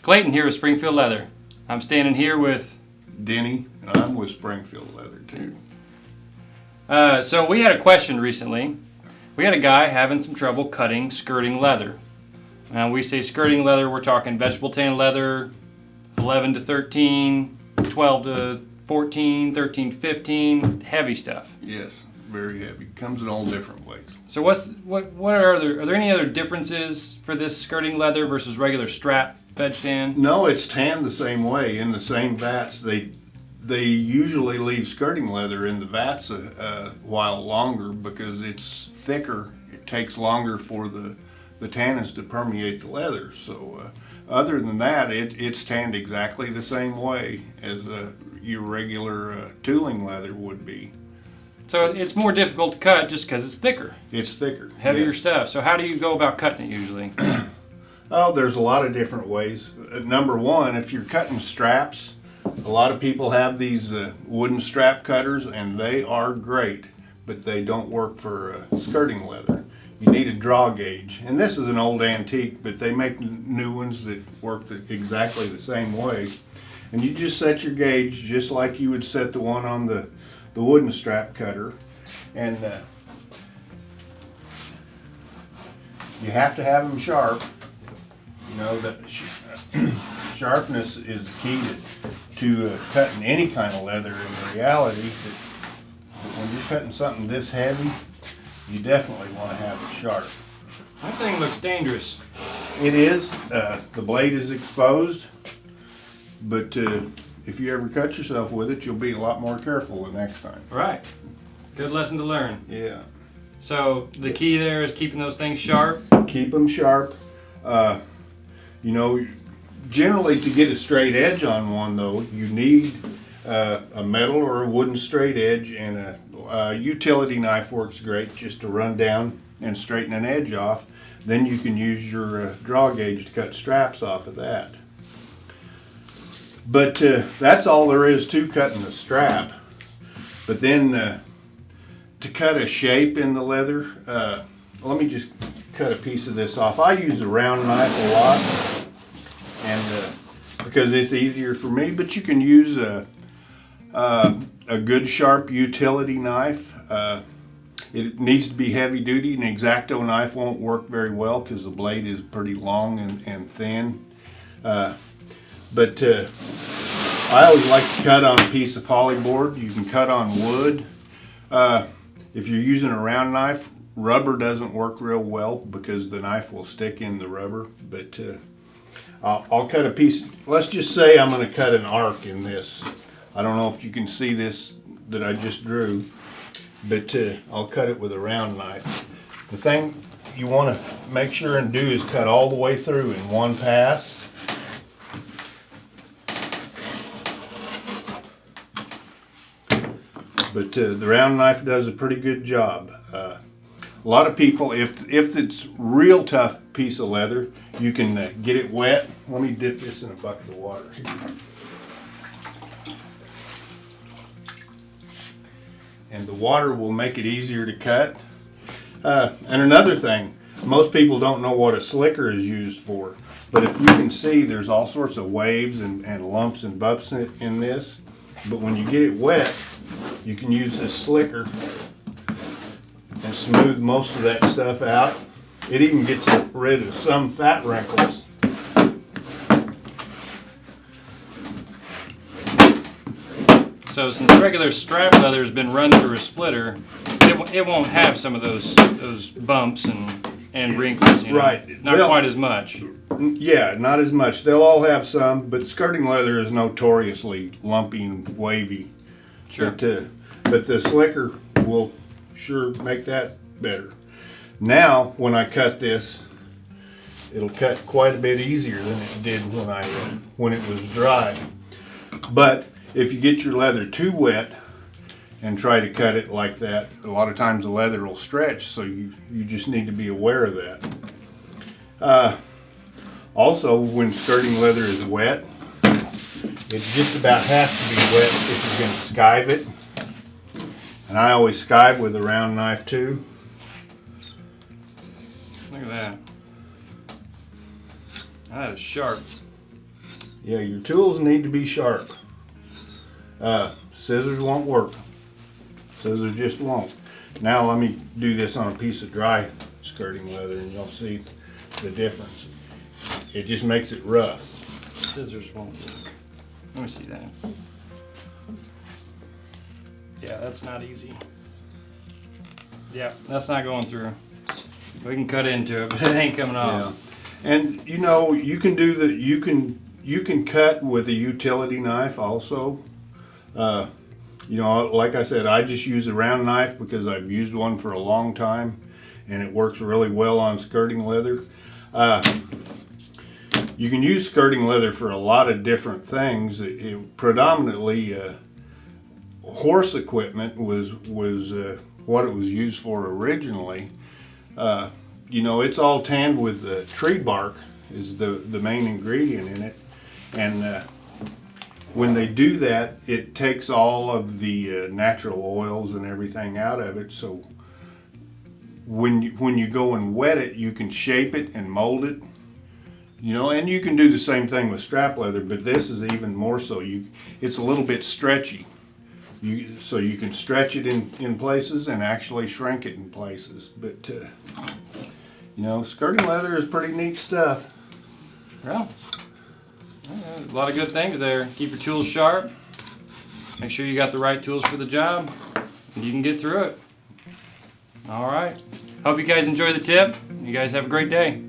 Clayton here with Springfield Leather. I'm standing here with Denny, and I'm with Springfield Leather too. So we had a question recently. We had a guy having some trouble cutting skirting leather. Now we say skirting leather, we're talking vegetable tan leather, 11 to 13, 12 to 14, 13 to 15, heavy stuff. Yes, very heavy. Comes in all different weights. So are there any other differences for this skirting leather versus regular strap veg tan? No, it's tanned the same way in the same vats. They usually leave skirting leather in the vats a while longer because it's thicker. It takes longer for the tannins to permeate the leather. So other than that, it's tanned exactly the same way as your regular tooling leather would be. So it's more difficult to cut just because it's thicker. It's thicker. Heavier yes. stuff. So how do you go about cutting it usually? Oh, there's a lot of different ways. Number one, if you're cutting straps, a lot of people have these wooden strap cutters, and they are great, but they don't work for skirting leather. You need a draw gauge, and this is an old antique, but they make new ones that work exactly the same way. And you just set your gauge just like you would set the one on the wooden strap cutter, and you have to have them sharp. You know that sharpness is the key to cutting any kind of leather. In reality, that when you're cutting something this heavy, you definitely want to have it sharp. That thing looks dangerous. It is. The blade is exposed, but if you ever cut yourself with it, you'll be a lot more careful the next time. Right. Good lesson to learn. Yeah. So the key there is keeping those things sharp. Keep them sharp. You know, generally to get a straight edge on one though, you need a metal or a wooden straight edge, and a utility knife works great just to run down and straighten an edge off. Then you can use your draw gauge to cut straps off of that. But that's all there is to cutting the strap. But then to cut a shape in the leather, let me just cut a piece of this off. I use a round knife a lot, and because it's easier for me. But you can use a good sharp utility knife. It needs to be heavy duty. An X-Acto knife won't work very well because the blade is pretty long and thin. But I always like to cut on a piece of polyboard. You can cut on wood. If you're using a round knife, rubber doesn't work real well because the knife will stick in the rubber. But I'll cut a piece. Let's just say I'm going to cut an arc in this. I don't know if you can see this that I just drew, but I'll cut it with a round knife. The thing you want to make sure and do is cut all the way through in one pass. But the round knife does a pretty good job. A lot of people, if it's real tough piece of leather, you can get it wet. Let me dip this in a bucket of water here. And the water will make it easier to cut. And another thing, most people don't know what a slicker is used for. But if you can see, there's all sorts of waves and lumps and bumps in this. But when you get it wet, you can use this slicker and smooth most of that stuff out. It even gets rid of some fat wrinkles. So since regular strap leather has been run through a splitter, it won't have some of those bumps and wrinkles. You know? Right. Not quite as much. Yeah, not as much. They'll all have some, but skirting leather is notoriously lumpy and wavy. Sure. But the slicker will sure make that better. Now, when I cut this, it'll cut quite a bit easier than it did when it was dry. But if you get your leather too wet and try to cut it like that, a lot of times the leather will stretch, so you just need to be aware of that. Also, when skirting leather is wet, it just about has to be wet if you're going to skive it. And I always skive with a round knife too. Look at that. That is sharp. Yeah, your tools need to be sharp. Scissors won't work. Scissors just won't. Now let me do this on a piece of dry skirting leather and you'll see the difference. It just makes it rough. Scissors won't work. Let me see that. Yeah, that's not easy. Yeah, that's not going through. We can cut into it, but it ain't coming off. Yeah. And you know, you can do the you can cut with a utility knife also. You know, like I said, I just use a round knife because I've used one for a long time and it works really well on skirting leather. You can use skirting leather for a lot of different things. Predominantly horse equipment was what it was used for originally. You know, it's all tanned with tree bark is the main ingredient in it. And when they do that, it takes all of the natural oils and everything out of it. So when you go and wet it, you can shape it and mold it. You know, and you can do the same thing with strap leather, but this is even more so. It's a little bit stretchy. So you can stretch it in places and actually shrink it in places. But, you know, skirting leather is pretty neat stuff. Well, a lot of good things there. Keep your tools sharp. Make sure you got the right tools for the job, and you can get through it. All right. Hope you guys enjoy the tip. You guys have a great day.